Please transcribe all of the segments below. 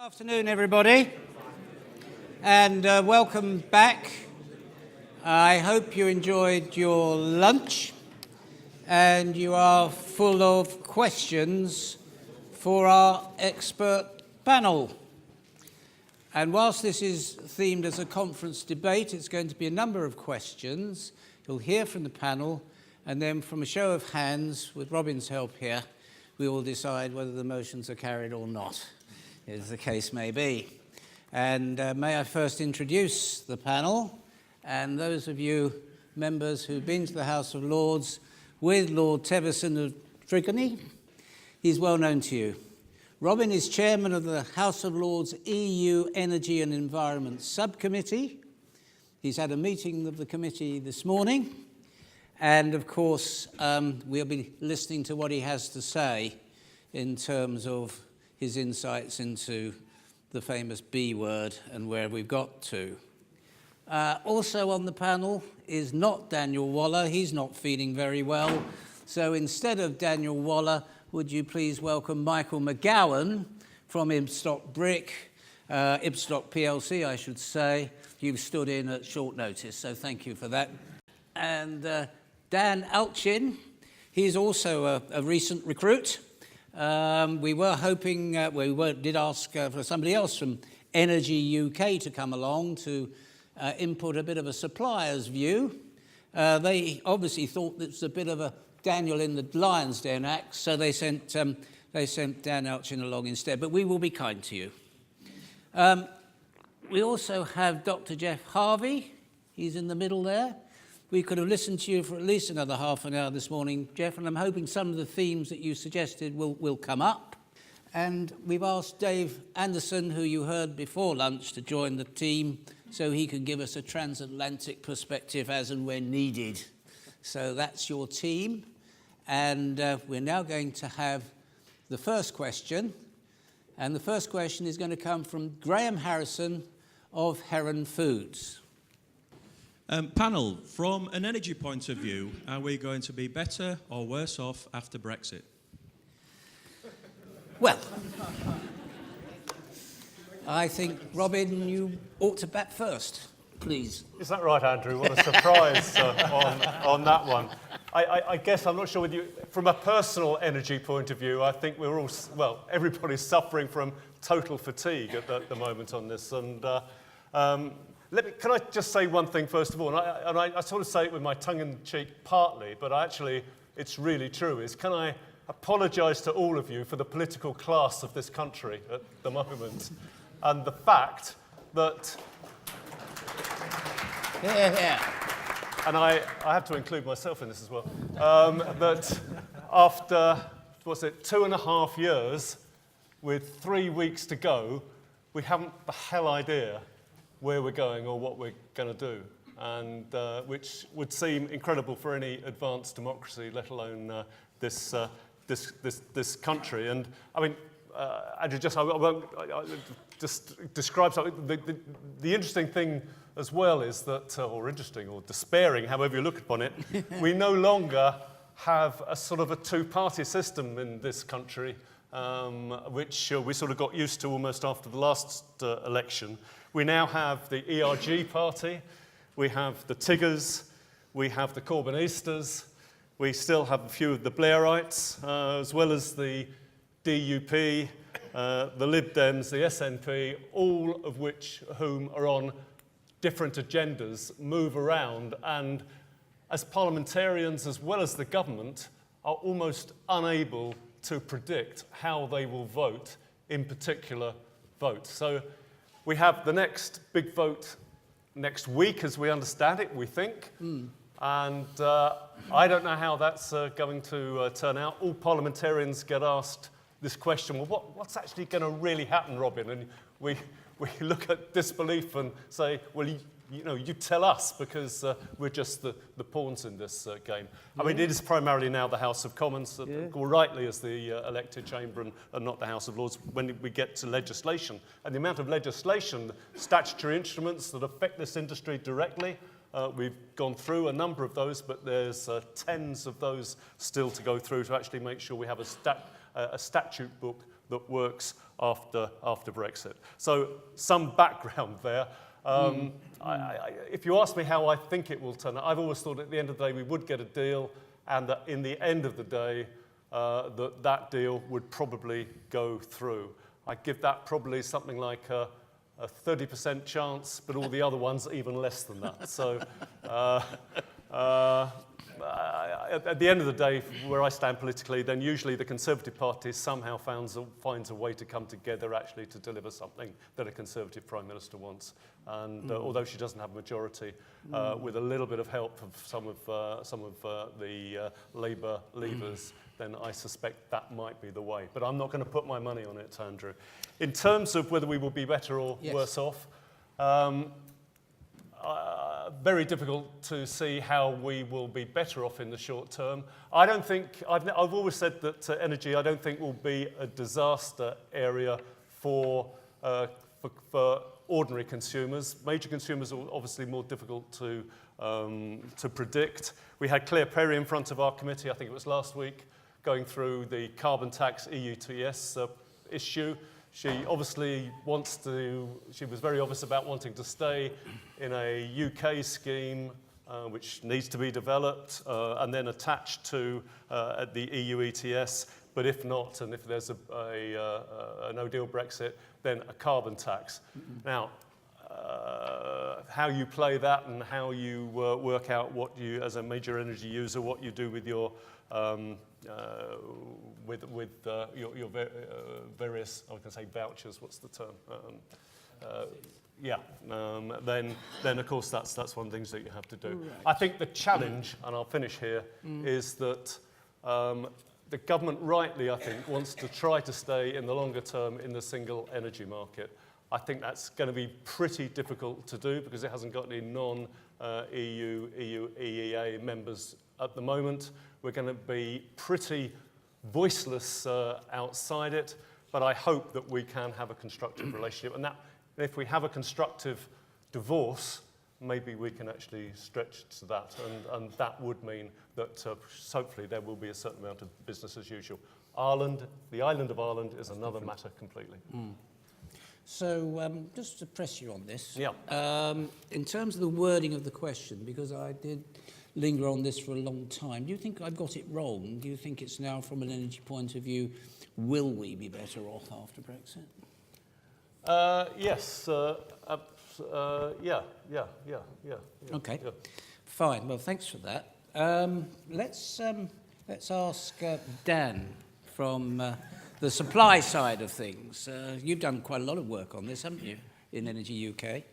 Afternoon, everybody, and welcome back. I hope you enjoyed your lunch and you are full of questions for our expert panel. And whilst this is themed as a conference debate, it's going to be a number of questions. You'll hear from the panel, and then from a show of hands, with Robin's help here, we will decide whether the motions are carried or not, as the case may be. And may I first introduce the panel, and those of you members who've been to the House of Lords with Lord Teverson of Tregony, he's well known to you. Robin is chairman of the House of Lords EU Energy and Environment Subcommittee. He's had a meeting of the committee this morning, and of course we'll be listening to what he has to say in terms of his insights into the famous B word and where we've got to. Also on the panel is not Daniel Waller. He's not feeling very well. So instead of Daniel Waller, would you please welcome Michael McGowan from Ibstock Brick, Ibstock PLC, I should say. You've stood in at short notice, so thank you for that. And Dan Alchin, he's also a recent recruit. We were hoping, did ask for somebody else from Energy UK to come along to input a bit of a supplier's view. They obviously thought this was a bit of a Daniel in the Lion's Den act, so they sent Dan Alchin along instead, but we will be kind to you. We also have Dr. Jeff Harvey. He's in the middle there. We could have listened to you for at least another half an hour this morning, Jeff, and I'm hoping some of the themes that you suggested will come up. And we've asked Dave Anderson, who you heard before lunch, to join the team so he can give us a transatlantic perspective as and when needed. So that's your team. And we're now going to have the first question. And the first question is going to come from Graham Harrison of Heron Foods. Panel, from an energy point of view, are we going to be better or worse off after Brexit? Well, I think, Robin, you ought to bat first, please. Is that right, Andrew? What a surprise on that one. I guess I'm not sure with you. From a personal energy point of view, I think we're all, well, everybody's suffering from total fatigue at the moment on this. And can I just say one thing first of all? And I sort of say it with my tongue in cheek partly, but actually it's really true, is can I apologise to all of you for the political class of this country at the moment and the fact that... And I have to include myself in this as well, that after, 2.5 years with 3 weeks to go, we haven't the hell idea where we're going or what we're going to do, and which would seem incredible for any advanced democracy, let alone this country. And I mean, Andrew, just describe something. The interesting thing as well is that, or interesting or despairing, however you look upon it, we no longer have a sort of a two-party system in this country, which we sort of got used to almost after the last election. We now have the ERG party, we have the Tiggers, we have the Corbynistas, we still have a few of the Blairites, as well as the DUP, the Lib Dems, the SNP, all of whom are on different agendas, move around, and as parliamentarians as well as the government are almost unable to predict how they will vote in particular votes. So we have the next big vote next week, as we understand it, we think. And I don't know how that's going to turn out. All parliamentarians get asked this question, well, what's actually going to really happen, Robin? And we look at disbelief and say, well, you tell us, because we're just the pawns in this game. I mean, it is primarily now the House of Commons, rightly as the elected chamber and not the House of Lords when we get to legislation. And the amount of legislation, statutory instruments that affect this industry directly, we've gone through a number of those, but there's tens of those still to go through to actually make sure we have a statute book that works after Brexit. So some background there. If you ask me how I think it will turn out, I've always thought at the end of the day we would get a deal, and that in the end of the day that deal would probably go through. I give that probably something like a 30% chance, but all the other ones even less than that. So at the end of the day, where I stand politically, then usually the Conservative Party somehow finds a way to come together actually to deliver something that a Conservative Prime Minister wants. And although she doesn't have a majority, with a little bit of help of some of the Labour levers, then I suspect that might be the way. But I'm not going to put my money on it, Andrew. In terms of whether we will be better or worse off, very difficult to see how we will be better off in the short term. I don't think, I've always said that energy, I don't think will be a disaster area for ordinary consumers. Major consumers are obviously more difficult to predict. We had Claire Perry in front of our committee, I think it was last week, going through the carbon tax EU ETS issue. She obviously she was very obvious about wanting to stay in a UK scheme which needs to be developed and then attached to the EU ETS. But if not, and if there's a no-deal Brexit, then a carbon tax. Now, how you play that and how you work out what you, as a major energy user, what you do with your various, I was going to say vouchers. What's the term? Then of course that's one of the things that you have to do. Right. I think the challenge, and I'll finish here, is that the government rightly, I think, wants to try to stay in the longer term in the single energy market. I think that's going to be pretty difficult to do because it hasn't got any non-EU, EEA members at the moment. We're going to be pretty voiceless outside it, but I hope that we can have a constructive relationship. And that, if we have a constructive divorce, maybe we can actually stretch to that, and that would mean that hopefully there will be a certain amount of business as usual. Ireland, the island of Ireland, is another matter completely. So just to press you on this, in terms of the wording of the question, because I did linger on this for a long time, do you think I've got it wrong? Do you think it's now, from an energy point of view, will we be better off after Brexit? Yes. Okay. Yeah. Fine. Well, thanks for that. Let's ask Dan from the supply side of things. You've done quite a lot of work on this, haven't you, in Energy UK?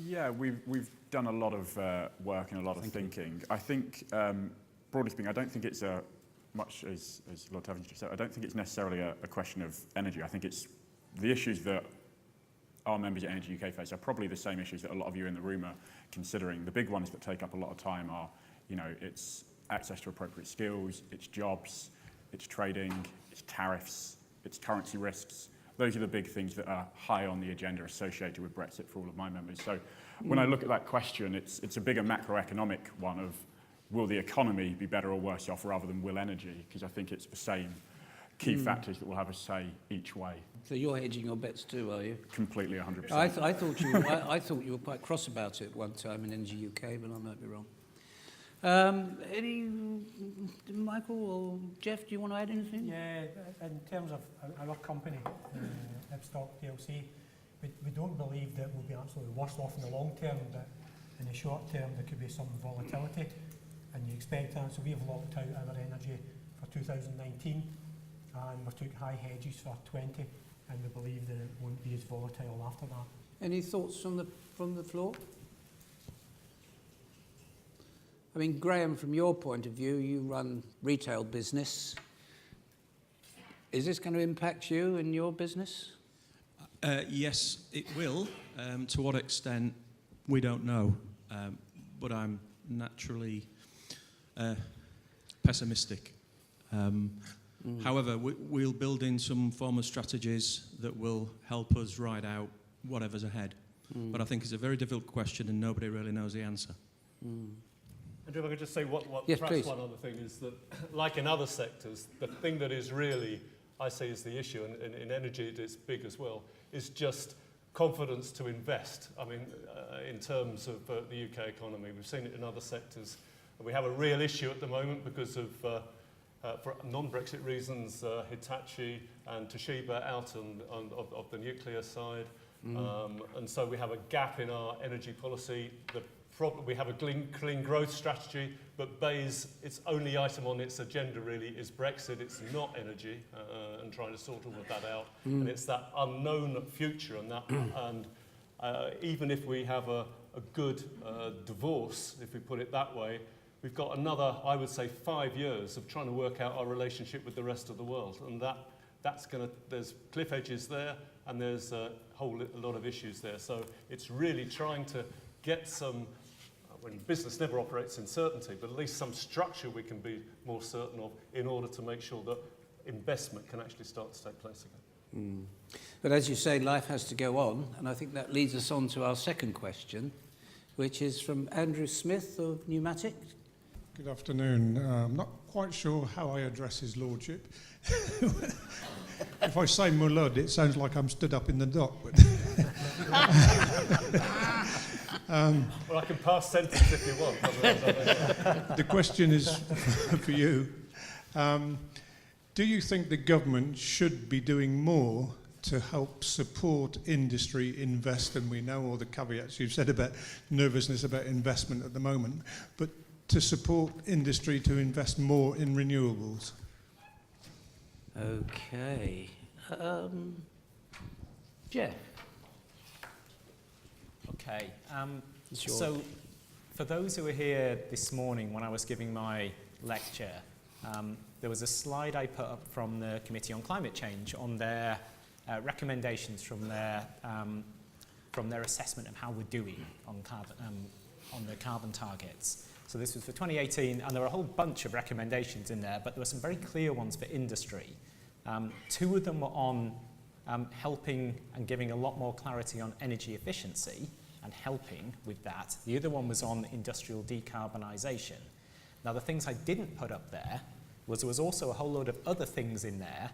Yeah, we've done a lot of work and a lot of thinking. I think, broadly speaking, I don't think it's much as Lord Tavish just said, I don't think it's necessarily a question of energy. I think it's the issues that our members at Energy UK face are probably the same issues that a lot of you in the room are considering. The big ones that take up a lot of time are, it's access to appropriate skills, it's jobs, it's trading, it's tariffs, it's currency risks. Those are the big things that are high on the agenda associated with Brexit for all of my members. So when I look at that question, it's a bigger macroeconomic one of will the economy be better or worse off rather than will energy? Because I think it's the same key factors that will have a say each way. So you're hedging your bets too, are you? Completely, 100%. I thought you were quite cross about it one time in Energy UK, but I might be wrong. Michael or Jeff, do you want to add anything? Yeah, in terms of our company, Ibstock PLC, we don't believe that we'll be absolutely worse off in the long term, but in the short term there could be some volatility, and you expect that. So we've locked out our energy for 2019, and we took high hedges for 20, and we believe that it won't be as volatile after that. Any thoughts from the floor? I mean, Graham, from your point of view, you run retail business. Is this going to impact you and your business? Yes, it will. To what extent, we don't know. But I'm naturally pessimistic. However, we'll build in some form of strategies that will help us ride out whatever's ahead. But I think it's a very difficult question and nobody really knows the answer. Andrew, if I could just say yes, perhaps please. one other thing is that, like in other sectors, the thing that is really I say is the issue, and in energy it's big as well, is just confidence to invest. I mean, in terms of the UK economy, we've seen it in other sectors. We have a real issue at the moment because of, for non-Brexit reasons, Hitachi and Toshiba out of the nuclear side. And so we have a gap in our energy policy. We have a clean growth strategy, but BEIS, its only item on its agenda really is Brexit. It's not energy, and trying to sort all of that out. And it's that unknown future, and even if we have a good divorce, if we put it that way, we've got another, I would say, 5 years of trying to work out our relationship with the rest of the world, and that's going to. There's cliff edges there, and there's a lot of issues there. So it's really trying to get some. When business never operates in certainty, but at least some structure we can be more certain of in order to make sure that investment can actually start to take place again. But as you say, life has to go on, and I think that leads us on to our second question, which is from Andrew Smith of Pneumatic. Good afternoon. I'm not quite sure how I address his lordship. If I say Mulud, it sounds like I'm stood up in the dock. But Well, I can pass sentence if you want. the question is for you. Do you think the government should be doing more to help support industry invest? And we know all the caveats you've said about nervousness about investment at the moment, but to support industry to invest more in renewables? Okay. Jeff? Okay. It's So, for those who were here this morning when I was giving my lecture, there was a slide I put up from the Committee on Climate Change on their recommendations from their assessment of how we're doing on the carbon targets. So this was for 2018, and there were a whole bunch of recommendations in there, but there were some very clear ones for industry. 2 of them were on helping and giving a lot more clarity on energy efficiency and helping with that. The other one was on industrial decarbonisation. Now, the things I didn't put up there was also a whole load of other things in there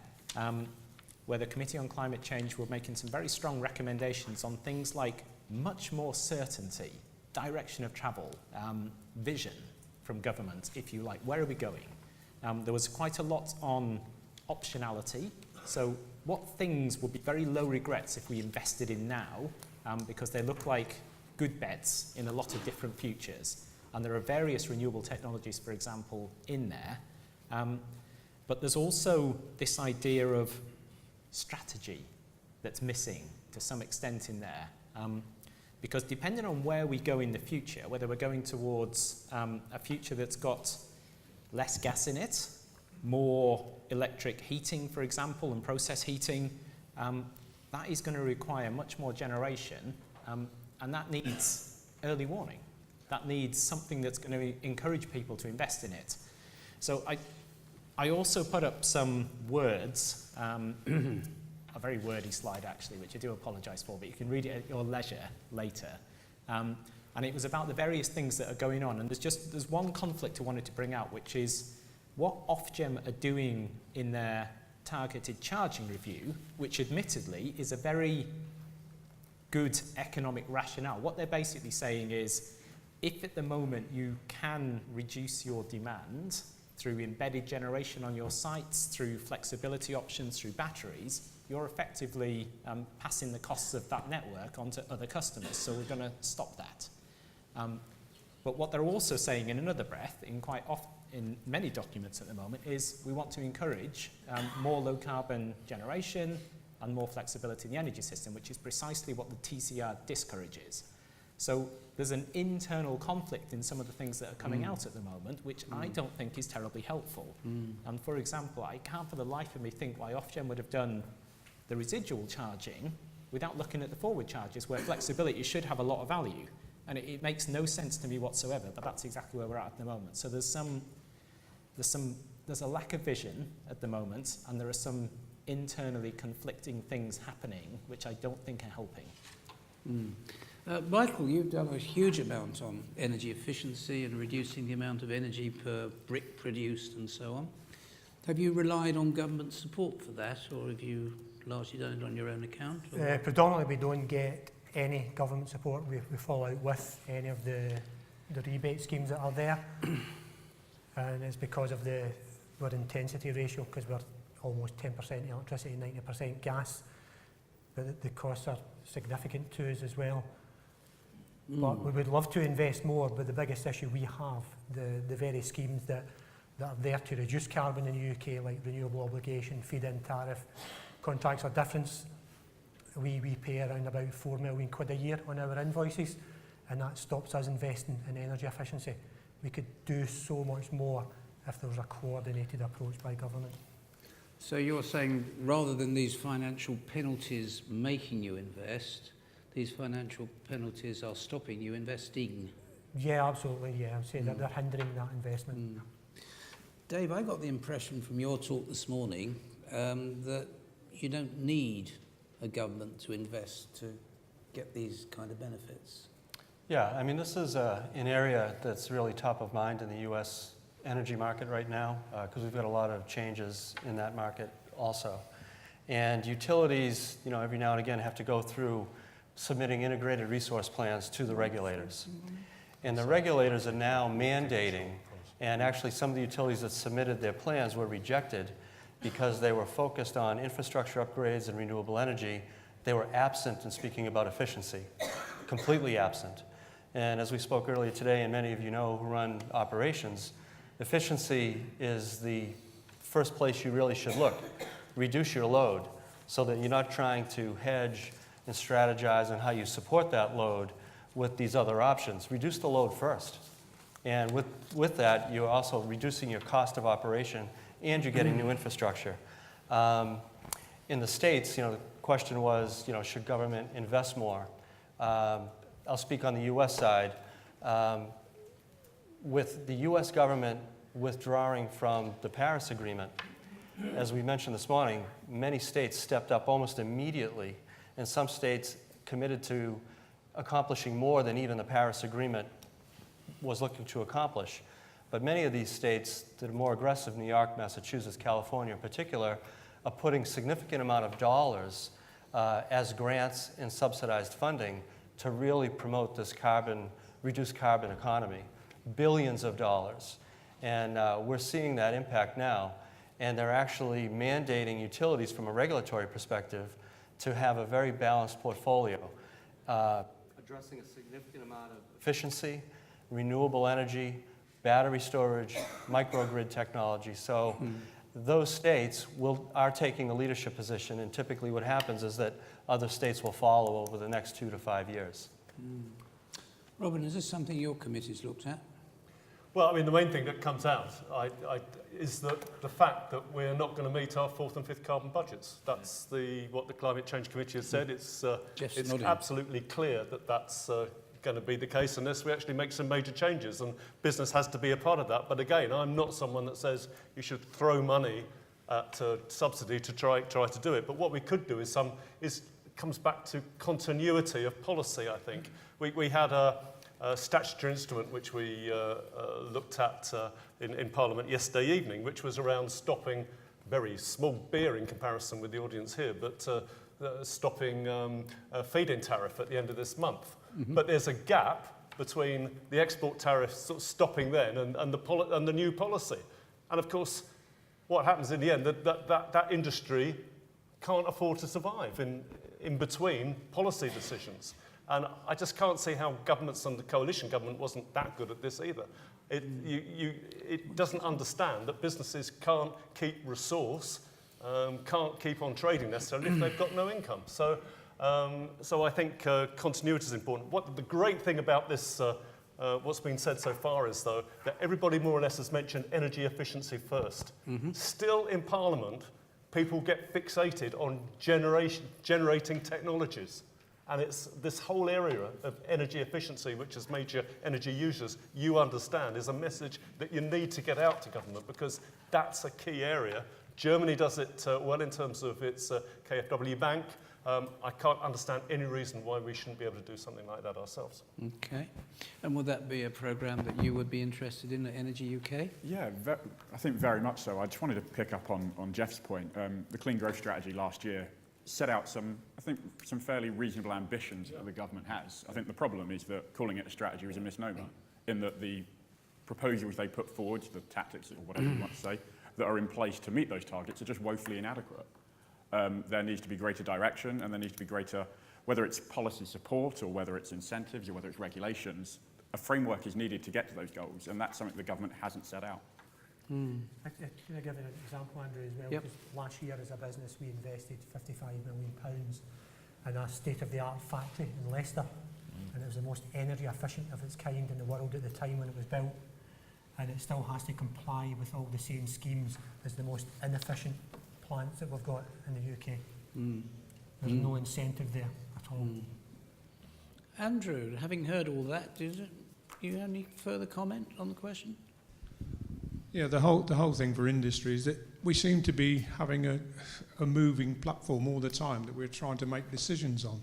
where the Committee on Climate Change were making some very strong recommendations on things like much more certainty, direction of travel, vision from government, if you like. Where are we going? There was quite a lot on optionality. So what things would be very low regrets if we invested in now, because they look like good bets in a lot of different futures. And there are various renewable technologies, for example, in there. But there's also this idea of strategy that's missing to some extent in there. Because depending on where we go in the future, whether we're going towards a future that's got less gas in it, more electric heating, for example, and process heating, that is going to require much more generation, and that needs early warning. That needs something that's going to encourage people to invest in it. So I also put up some words, a very wordy slide actually, which I do apologise for, but you can read it at your leisure later. And it was about the various things that are going on, and there's one conflict I wanted to bring out, which is what Ofgem are doing in their targeted charging review, which admittedly is a very good economic rationale. What they're basically saying is, if at the moment you can reduce your demand through embedded generation on your sites, through flexibility options, through batteries, you're effectively passing the costs of that network onto other customers. So we're going to stop that. But what they're also saying in another breath, in many documents at the moment, is we want to encourage more low carbon generation and more flexibility in the energy system, which is precisely what the TCR discourages. So there's an internal conflict in some of the things that are coming out at the moment, which I don't think is terribly helpful. And for example, I can't for the life of me think why Ofgem would have done the residual charging without looking at the forward charges, where flexibility should have a lot of value. And it makes no sense to me whatsoever, but that's exactly where we're at the moment. So there's a lack of vision at the moment, and there are some internally conflicting things happening, which I don't think are helping. Michael, you've done a huge amount on energy efficiency and reducing the amount of energy per brick produced and so on. Have you relied on government support for that, or have you largely done it on your own account? Or? Predominantly, we don't get any government support. We fall out with any of the rebate schemes that are there. And it's because of our intensity ratio, because we're almost 10% electricity, 90% gas. But the costs are significant to us as well. But we would love to invest more, but the biggest issue we have, the very schemes that are there to reduce carbon in the UK, like renewable obligation, feed-in tariff, contracts for difference, we pay around about £4 million a year on our invoices, and that stops us investing in energy efficiency. We could do so much more if there was a coordinated approach by government. So you're saying rather than these financial penalties making you invest, these financial penalties are stopping you investing? Yeah, absolutely, yeah. I would say that they're hindering that investment. Dave, I got the impression from your talk this morning that you don't need a government to invest to get these kind of benefits. Yeah, I mean, this is an area that's really top of mind in the U.S. energy market right now, because we've got a lot of changes in that market also. And utilities, you know, every now and again have to go through submitting integrated resource plans to the regulators. And the regulators are now mandating, and actually some of the utilities that submitted their plans were rejected because they were focused on infrastructure upgrades and renewable energy. They were absent in speaking about efficiency, completely absent. And as we spoke earlier today, and many of you know who run operations, efficiency is the first place you really should look. Reduce your load so that you're not trying to hedge and strategize on how you support that load with these other options. Reduce the load first. And with that, you're also reducing your cost of operation and you're getting new infrastructure. In the States, you know, the question was, you know, should government invest more? I'll speak on the U.S. side. With the U.S. government withdrawing from the Paris Agreement, as we mentioned this morning, many states stepped up almost immediately, and some states committed to accomplishing more than even the Paris Agreement was looking to accomplish. But many of these states that are more aggressive, New York, Massachusetts, California in particular, are putting significant amount of dollars as grants and subsidized funding to really promote this reduced carbon economy, billions of dollars. And we're seeing that impact now. And they're actually mandating utilities from a regulatory perspective to have a very balanced portfolio, addressing a significant amount of efficiency, renewable energy, battery storage, microgrid technology. So those states are taking a leadership position, and typically what happens is that other states will follow over the next 2 to 5 years. Robin, is this something your committee's looked at? Well, I mean, the main thing that comes out is that the fact that we're not going to meet our 4th and 5th carbon budgets. That's what the Climate Change Committee has said. It's absolutely clear that that's going to be the case unless we actually make some major changes, and business has to be a part of that. But again, I'm not someone that says you should throw money at subsidy to try to do it. But what we could do comes back to continuity of policy, I think. We had a statutory instrument which we looked at in Parliament yesterday evening, which was around stopping, very small beer in comparison with the audience here, but stopping a feed-in tariff at the end of this month. But there's a gap between the export tariff sort of stopping then and the new policy. And of course, what happens in the end, that industry can't afford to survive in between policy decisions. And I just can't see how governments, and the coalition government wasn't that good at this either. It doesn't understand that businesses can't keep resource, can't keep on trading necessarily if they've got no income. So I think continuity is important. The great thing about this, what's been said so far is, though, that everybody more or less has mentioned energy efficiency first. Still in Parliament, people get fixated on generating technologies. And it's this whole area of energy efficiency, which as major energy users, you understand, is a message that you need to get out to government, because that's a key area. Germany does it well in terms of its KfW bank. I can't understand any reason why we shouldn't be able to do something like that ourselves. Okay. And would that be a programme that you would be interested in at Energy UK? Yeah, I think very much so. I just wanted to pick up on Jeff's point. The Clean Growth Strategy last year set out some fairly reasonable ambitions that the government has. I think the problem is that calling it a strategy is a misnomer, in that the proposals they put forward, the tactics or whatever you want to say, that are in place to meet those targets are just woefully inadequate. There needs to be greater direction, and there needs to be greater, whether it's policy support or whether it's incentives or whether it's regulations, a framework is needed to get to those goals, and that's something the government hasn't set out. Can I give you an example, Andrew, as well? Yep. Because last year as a business we invested £55 million in a state-of-the-art factory in Leicester, and it was the most energy efficient of its kind in the world at the time when it was built, and it still has to comply with all the same schemes as the most inefficient plants that we've got in the UK. There's no incentive there at all. Andrew, having heard all that, do you have any further comment on the question? Yeah, the whole thing for industry is that we seem to be having a moving platform all the time that we're trying to make decisions on,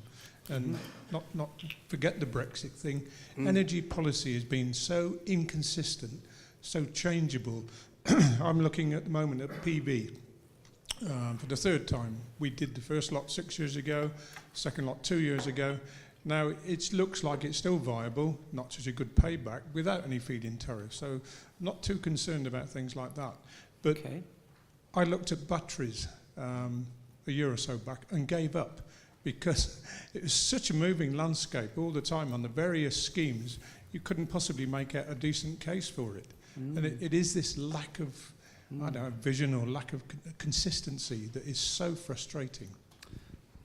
and not forget the Brexit thing. Energy policy has been so inconsistent, so changeable. I'm looking at the moment at PV. For the third time. We did the first lot 6 years ago, second lot 2 years ago. Now it looks like it's still viable, not such a good payback without any feed-in tariff. So not too concerned about things like that. But Okay. I looked at batteries a year or so back and gave up because it was such a moving landscape all the time on the various schemes. You couldn't possibly make out a decent case for it. And it is this lack of I don't know, vision or lack of consistency that is so frustrating.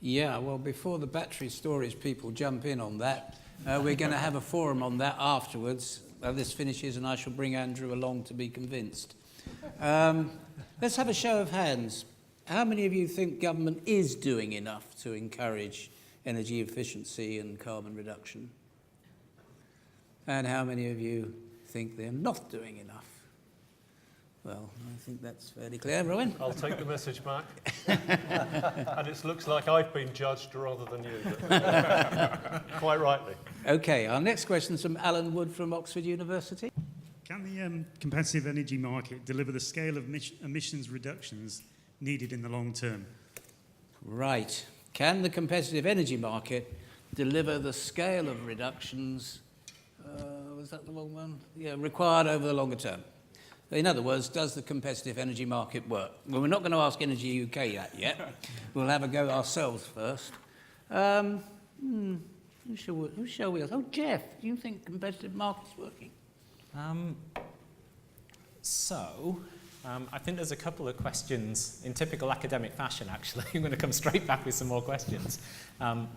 Yeah, well, before the battery storage people jump in on that, we're going to have a forum on that afterwards. This finishes and I shall bring Andrew along to be convinced. Let's have a show of hands. How many of you think government is doing enough to encourage energy efficiency and carbon reduction? And how many of you think they're not doing enough? Well, I think that's fairly clear. Rowan? I'll take the message back. And it looks like I've been judged rather than you. But quite rightly. Okay, our next question is from Alan Wood from Oxford University. Can the competitive energy market deliver the scale of emissions reductions needed in the long term? Right. Can the competitive energy market deliver the scale of reductions, was that the wrong one? Yeah, required over the longer term? In other words, does the competitive energy market work? Well, we're not going to ask Energy UK that yet. We'll have a go ourselves first. Who shall we ask? Oh, Jeff, do you think competitive market's working? I think there's a couple of questions in typical academic fashion, actually. I'm going to come straight back with some more questions. I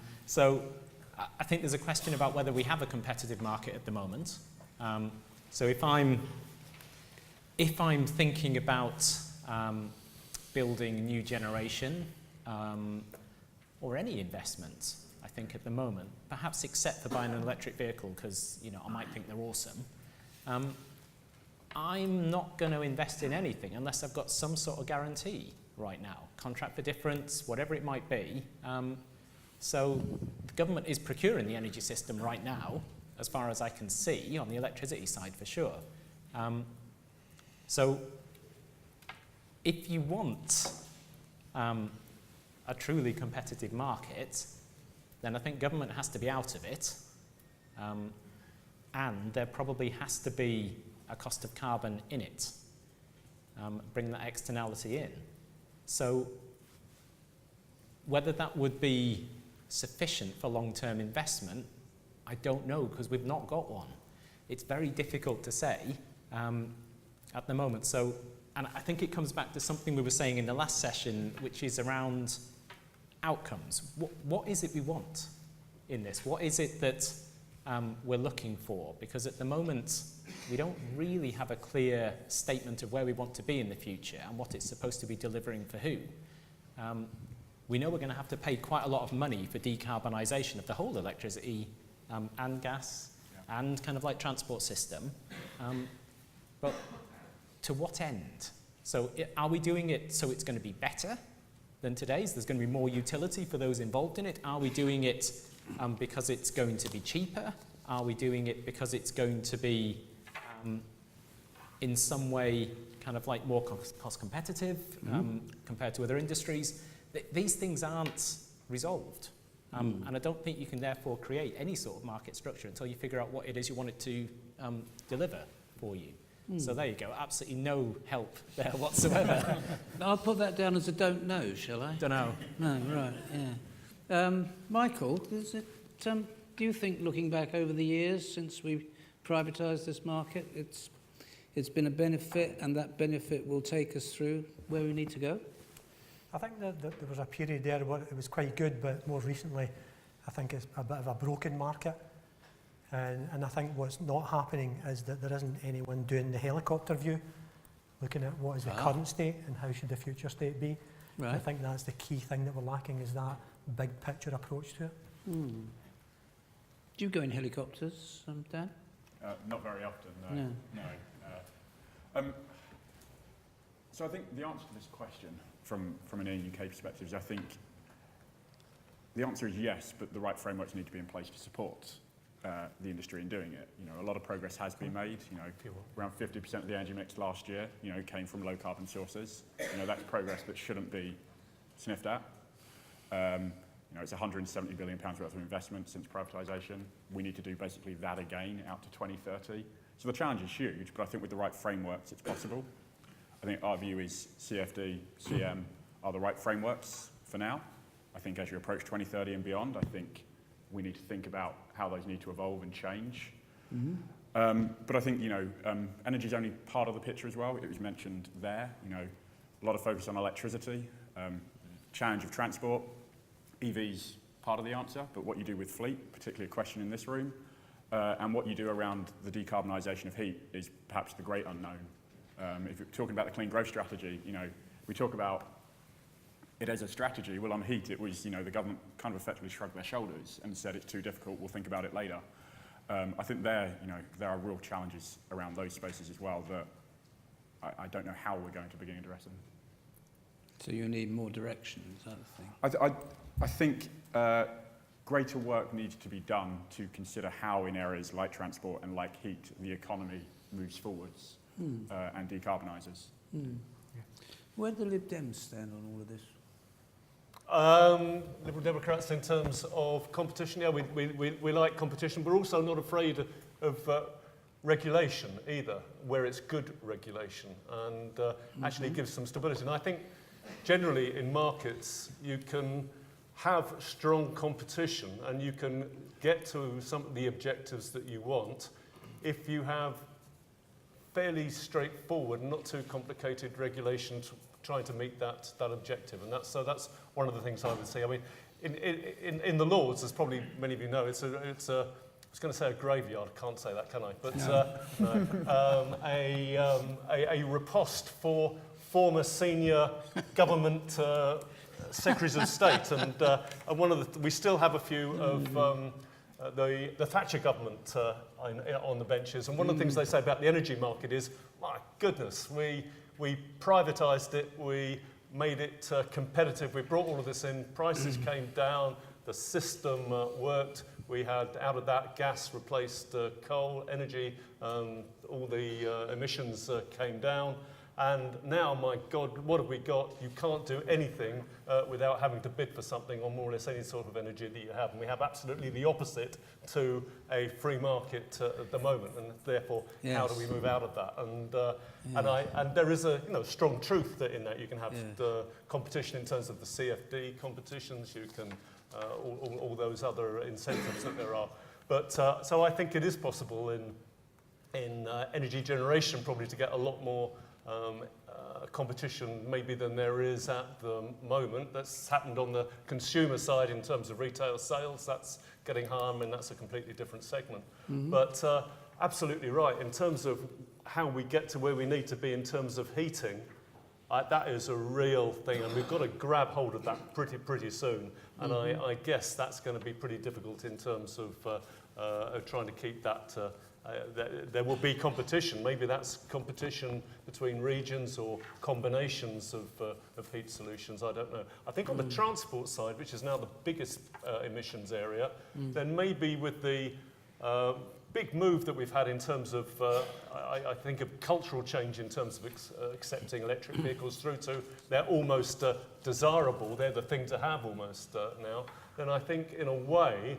think there's a question about whether we have a competitive market at the moment. So if I'm thinking about building new generation or any investment, I think at the moment, perhaps except for buying an electric vehicle because I might think they're awesome, I'm not going to invest in anything unless I've got some sort of guarantee right now, contract for difference, whatever it might be. So the government is procuring the energy system right now, as far as I can see, on the electricity side for sure. So if you want a truly competitive market, then I think government has to be out of it, and there probably has to be a cost of carbon in it, bring that externality in. So whether that would be sufficient for long-term investment, I don't know, because we've not got one. It's very difficult to say at the moment. So, and I think it comes back to something we were saying in the last session, which is around outcomes. What is it we want in this? What is it that we're looking for? Because at the moment, we don't really have a clear statement of where we want to be in the future and what it's supposed to be delivering for who. We know we're going to have to pay quite a lot of money for decarbonisation of the whole electricity and gas and kind of like transport system. But to what end? So are we doing it so it's going to be better? than today's. There's going to be more utility for those involved in it. Are we doing it because it's going to be cheaper? Are we doing it because it's going to be in some way kind of like more cost competitive compared to other industries? These things aren't resolved. And I don't think you can therefore create any sort of market structure until you figure out what it is you want it to deliver for you. So there you go, absolutely no help there whatsoever. I'll put that down as a don't know, shall I? Don't know. No, right, yeah. Michael, is it, do you think, looking back over the years since we privatised this market, it's been a benefit, and that benefit will take us through where we need to go? I think that there was a period there where it was quite good, but more recently, I think it's a bit of a broken market. And I think what's not happening is that there isn't anyone doing the helicopter view, looking at what is the current state and how should the future state be. Right. I think that's the key thing that we're lacking, is that big picture approach to it. Do you go in helicopters, Dan? Not very often, No. no. So I think the answer to this question from an UK perspective is, I think the answer is yes, but the right frameworks need to be in place to support the industry in doing it. You know, a lot of progress has been made. You know, around 50% of the energy mix last year, you know, came from low carbon sources. You know, that's progress that shouldn't be sniffed at. You know, it's £170 billion worth of investment since privatisation. We need to do basically that again out to 2030. So the challenge is huge, but I think with the right frameworks, it's possible. I think our view is CFD, CM are the right frameworks for now. I think as you approach 2030 and beyond, I think we need to think about how those need to evolve and change. But I think, you know, energy is only part of the picture as well. It was mentioned there, you know, a lot of focus on electricity, challenge of transport. EVs part of the answer, but what you do with fleet, particularly a question in this room, and what you do around the decarbonisation of heat is perhaps the great unknown. If you're talking about the clean growth strategy, you know, we talk about it as a strategy. Well, on heat, it was, you know, the government kind of effectively shrugged their shoulders and said it's too difficult, we'll think about it later. I think there are real challenges around those spaces as well that I don't know how we're going to begin addressing. So you need more direction, is that the thing? I think greater work needs to be done to consider how in areas like transport and like heat, the economy moves forwards and decarbonises. Where do the Lib Dems stand on all of this? Liberal Democrats, in terms of competition, yeah, we like competition. We're also not afraid of regulation either, where it's good regulation and actually gives some stability. And I think generally in markets you can have strong competition and you can get to some of the objectives that you want if you have fairly straightforward, not too complicated regulations trying to meet that objective. And that's one of the things I would say. I mean, in the Lords, as probably many of you know, it's a I was going to say a graveyard. I can't say that, can I? But a riposte for former senior government secretaries of state, and one of we still have a few of the Thatcher government on the benches. And one of the things they say about the energy market is, my goodness, we privatised it, we made it competitive, we brought all of this in, prices came down, the system worked, we had out of that gas replaced coal, energy, all the emissions came down. And now, my God, what have we got? You can't do anything without having to bid for something on more or less any sort of energy that you have. And we have absolutely the opposite to a free market at the moment. And therefore, how do we move out of that? And there is a strong truth in that. You can have competition in terms of the CFD competitions. You can all those other incentives that there are. But so I think it is possible in energy generation probably to get a lot more competition maybe than there is at the moment. That's happened on the consumer side in terms of retail sales. That's getting harm, and that's a completely different segment. But absolutely right, in terms of how we get to where we need to be in terms of heating, that is a real thing, and we've got to grab hold of that pretty soon. And I guess that's going to be pretty difficult in terms of trying to keep that there will be competition. Maybe that's competition between regions or combinations of heat solutions. I don't know. I think on the transport side, which is now the biggest emissions area, then maybe with the big move that we've had in terms of, I think, of cultural change in terms of accepting electric vehicles through to they're almost desirable, they're the thing to have almost now, then I think in a way,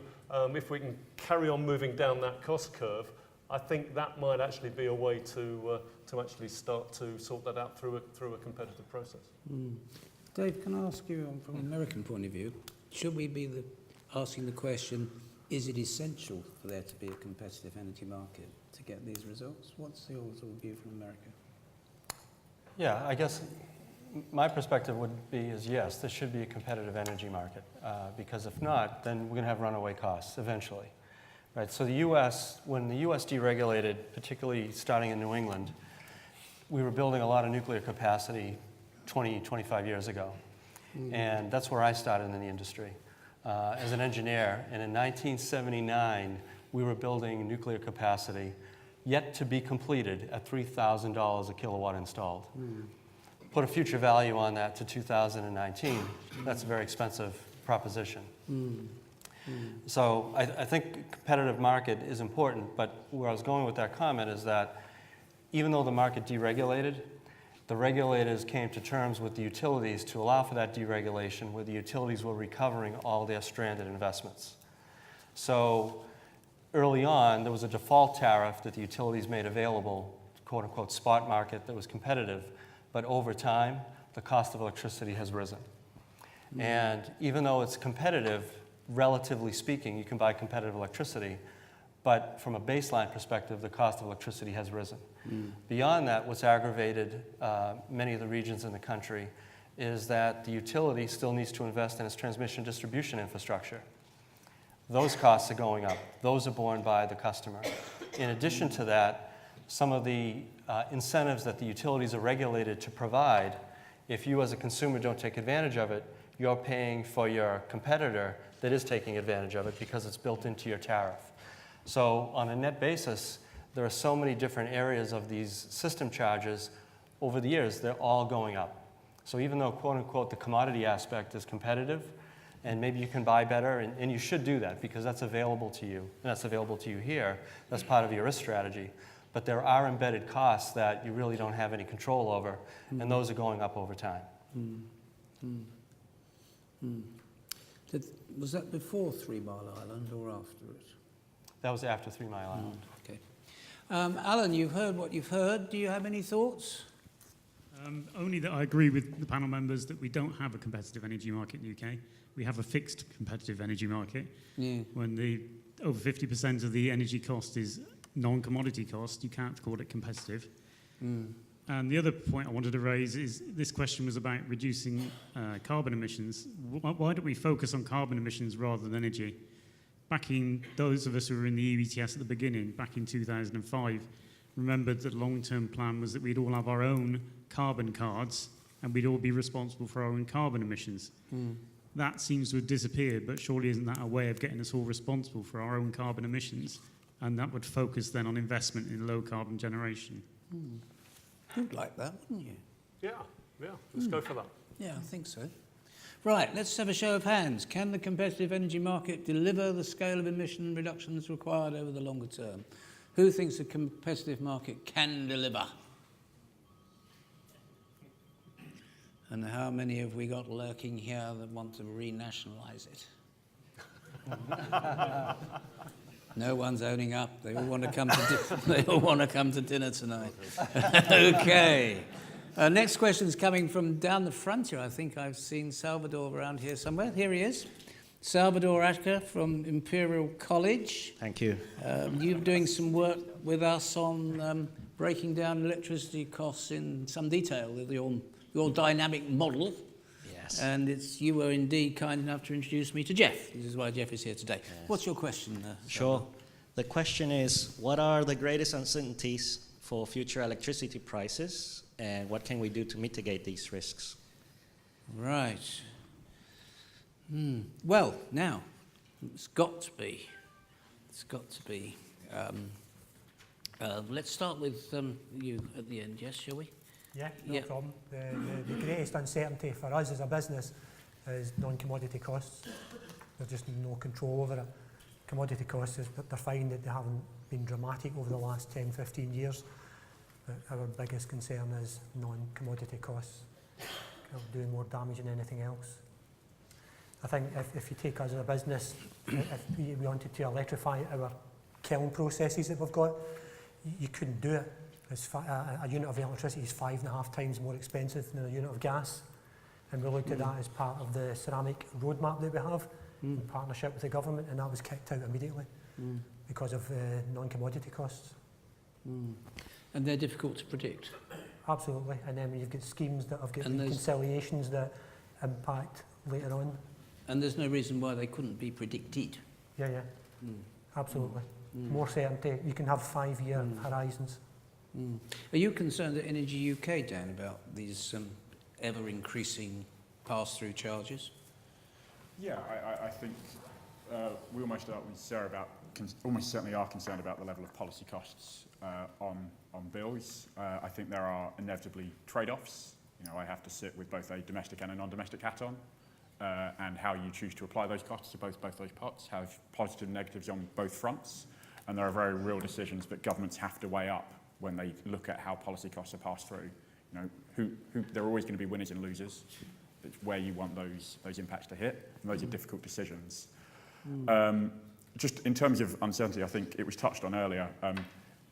if we can carry on moving down that cost curve, I think that might actually be a way to actually start to sort that out through a competitive process. Dave, can I ask you from an American point of view, should we be asking the question, is it essential for there to be a competitive energy market to get these results? What's your sort of view from America? Yeah, I guess my perspective would be is yes, there should be a competitive energy market, because if not, then we're going to have runaway costs eventually. Right, so the U.S., when the U.S. deregulated, particularly starting in New England, we were building a lot of nuclear capacity 20, 25 years ago. And that's where I started in the industry as an engineer. And in 1979, we were building nuclear capacity yet to be completed at $3,000 a kilowatt installed. Put a future value on that to 2019, that's a very expensive proposition. So I think competitive market is important, but where I was going with that comment is that even though the market deregulated, the regulators came to terms with the utilities to allow for that deregulation, where the utilities were recovering all their stranded investments. So early on, there was a default tariff that the utilities made available, quote unquote, spot market that was competitive, but over time, the cost of electricity has risen. And even though it's competitive, relatively speaking, you can buy competitive electricity, but from a baseline perspective, the cost of electricity has risen. Beyond that, what's aggravated many of the regions in the country is that the utility still needs to invest in its transmission distribution infrastructure. Those costs are going up. Those are borne by the customer. In addition to that, some of the incentives that the utilities are regulated to provide, if you as a consumer don't take advantage of it, you're paying for your competitor that is taking advantage of it because it's built into your tariff. So on a net basis, there are so many different areas of these system charges. Over the years, they're all going up. So even though, quote unquote, the commodity aspect is competitive, and maybe you can buy better, and you should do that because that's available to you, and that's available to you here, that's part of your risk strategy. But there are embedded costs that you really don't have any control over, and those are going up over time. Was that before 3 Mile Island or after it? That was after 3 Mile Island. Okay. Alan, you've heard what you've heard. Do you have any thoughts? Only that I agree with the panel members that we don't have a competitive energy market in the UK. We have a fixed competitive energy market. When over 50% of the energy cost is non-commodity cost, you can't call it competitive. And the other point I wanted to raise is this question was about reducing carbon emissions. Why don't we focus on carbon emissions rather than energy? Back in, those of us who were in the ETS at the beginning, back in 2005, remembered that the long-term plan was that we'd all have our own carbon cards and we'd all be responsible for our own carbon emissions. That seems to have disappeared, but surely isn't that a way of getting us all responsible for our own carbon emissions? And that would focus then on investment in low-carbon generation. You'd like that, wouldn't you? Yeah, let's go for that. Yeah, I think so. Right, let's have a show of hands. Can the competitive energy market deliver the scale of emission reductions required over the longer term? Who thinks the competitive market can deliver? And how many have we got lurking here that want to renationalise it? No one's owning up. They all want to come to they all want to come to dinner tonight. Okay. Next question is coming from down the front here. I think I've seen Salvador around here somewhere. Here he is. Salvador Atka from Imperial College. Thank you. You're doing some work with us on breaking down electricity costs in some detail with your dynamic model. Yes. And you were indeed kind enough to introduce me to Jeff. This is why Jeff is here today. Yes. What's your question? Sure. The question is, what are the greatest uncertainties for future electricity prices, and what can we do to mitigate these risks? Right. Well, now, it's got to be Let's start with you at the end, yes, shall we? Yeah, no Yeah. problem. The greatest uncertainty for us as a business is non-commodity costs. There's just no control over it. Commodity costs, they're fine that they haven't been dramatic over the last 10, 15 years. But our biggest concern is non-commodity costs. They're doing more damage than anything else. I think if you take us as a business, if we wanted to electrify our kiln processes that we've got, you couldn't do it. A unit of electricity is 5.5 times more expensive than a unit of gas. And we looked at that as part of the ceramic roadmap that we have in partnership with the government, and that was kicked out immediately because of non-commodity costs. And they're difficult to predict. Absolutely. And then you've got schemes that have got And there's- reconciliations that impact later on. And there's no reason why they couldn't be predicted. Yeah. Absolutely. More certainty. You can have 5-year horizons. Are you concerned at Energy UK, Dan, about these ever-increasing pass-through charges? Yeah, I think we almost are with Sarah about almost certainly are concerned about the level of policy costs on bills. I think there are inevitably trade-offs. You know, I have to sit with both a domestic and a non-domestic hat on, and how you choose to apply those costs to both those pots have positive and negatives on both fronts, and there are very real decisions that governments have to weigh up when they look at how policy costs are passed through. You know, there are always going to be winners and losers. It's where you want those impacts to hit, and those are difficult decisions. Just in terms of uncertainty, I think it was touched on earlier.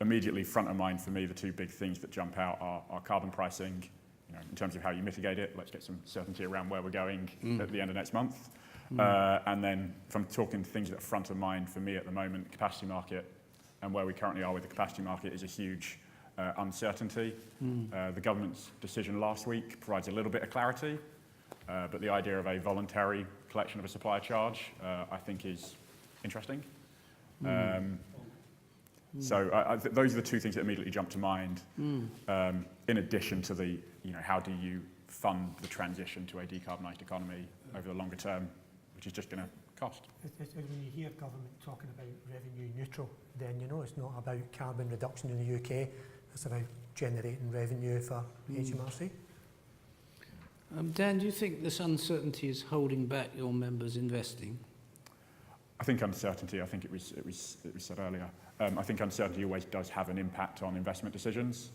Immediately front of mind for me, the two big things that jump out are carbon pricing. You know, in terms of how you mitigate it, let's get some certainty around where we're going at the end of next month. And then from talking things that are front of mind for me at the moment, capacity market and where we currently are with the capacity market is a huge uncertainty. The government's decision last week provides a little bit of clarity, but the idea of a voluntary collection of a supplier charge, I think is interesting. So those are the two things that immediately jump to mind. In addition to the, you know, how do you fund the transition to a decarbonised economy over the longer term, which is just going to cost. When you hear government talking about revenue neutral, then you know it's not about carbon reduction in the UK, it's about generating revenue for HMRC. Dan, do you think this uncertainty is holding back your members investing? I think uncertainty, I think it was said earlier, I think uncertainty always does have an impact on investment decisions.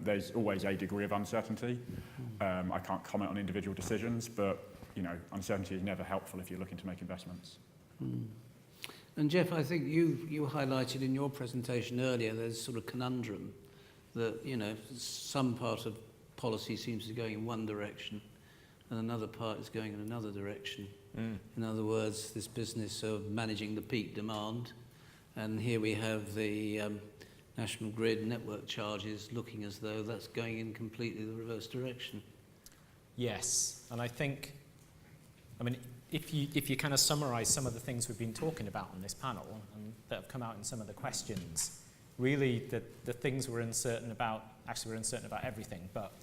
There's always a degree of uncertainty. I can't comment on individual decisions, but you know, uncertainty is never helpful if you're looking to make investments. And Jeff, I think you highlighted in your presentation earlier, there's sort of conundrum that, you know, some part of policy seems to be going in one direction and another part is going in another direction. In other words, this business of managing the peak demand, and here we have the National Grid network charges looking as though that's going in completely the reverse direction. Yes, and I think, I mean, if you kind of summarise some of the things we've been talking about on this panel and that have come out in some of the questions, really the things we're uncertain about, actually we're uncertain about everything, but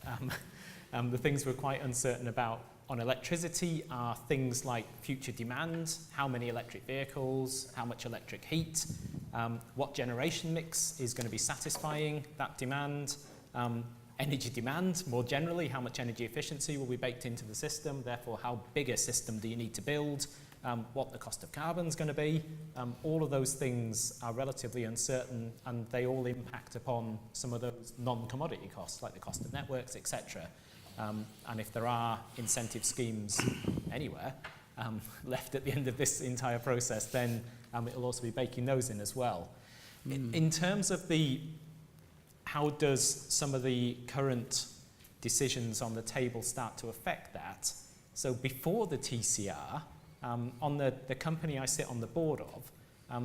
the things we're quite uncertain about on electricity are things like future demand, how many electric vehicles, how much electric heat, what generation mix is going to be satisfying that demand, energy demand more generally, how much energy efficiency will be baked into the system, therefore how big a system do you need to build, what the cost of carbon is going to be. All of those things are relatively uncertain and they all impact upon some of those non-commodity costs like the cost of networks, etc. And if there are incentive schemes anywhere left at the end of this entire process, then it will also be baking those in as well. In terms of how does some of the current decisions on the table start to affect that? So before the TCR, on the company I sit on the board of,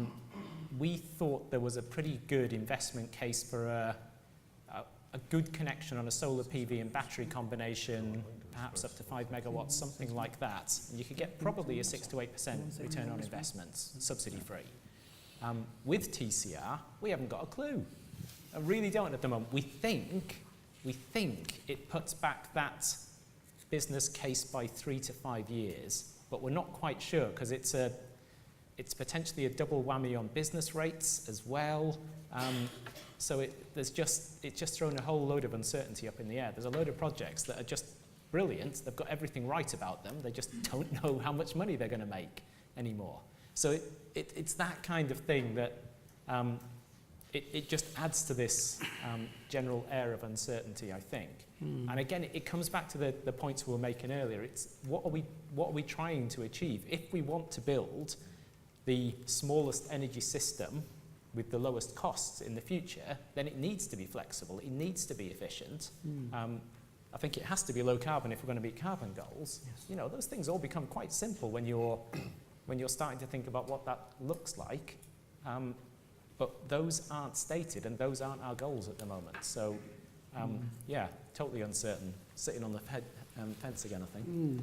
we thought there was a pretty good investment case for a good connection on a solar PV and battery combination, perhaps up to 5 megawatts, something like that. And you could get probably a 6 to 8% return on investments, subsidy free. With TCR, we haven't got a clue. I really don't at the moment. We think it puts back that business case by 3 to 5 years, but we're not quite sure because it's potentially a double whammy on business rates as well. So it's just thrown a whole load of uncertainty up in the air. There's a load of projects that are just brilliant. They've got everything right about them. They just don't know how much money they're going to make anymore. So it's that kind of thing that it just adds to this general air of uncertainty, I think. And again, it comes back to the points we were making earlier. It's what are we trying to achieve? If we want to build the smallest energy system with the lowest costs in the future, then it needs to be flexible. It needs to be efficient. I think it has to be low carbon if we're going to meet carbon goals. Yes. You know, those things all become quite simple when you're starting to think about what that looks like. But those aren't stated, and those aren't our goals at the moment. So, yeah, totally uncertain. Sitting on the fence again, I think.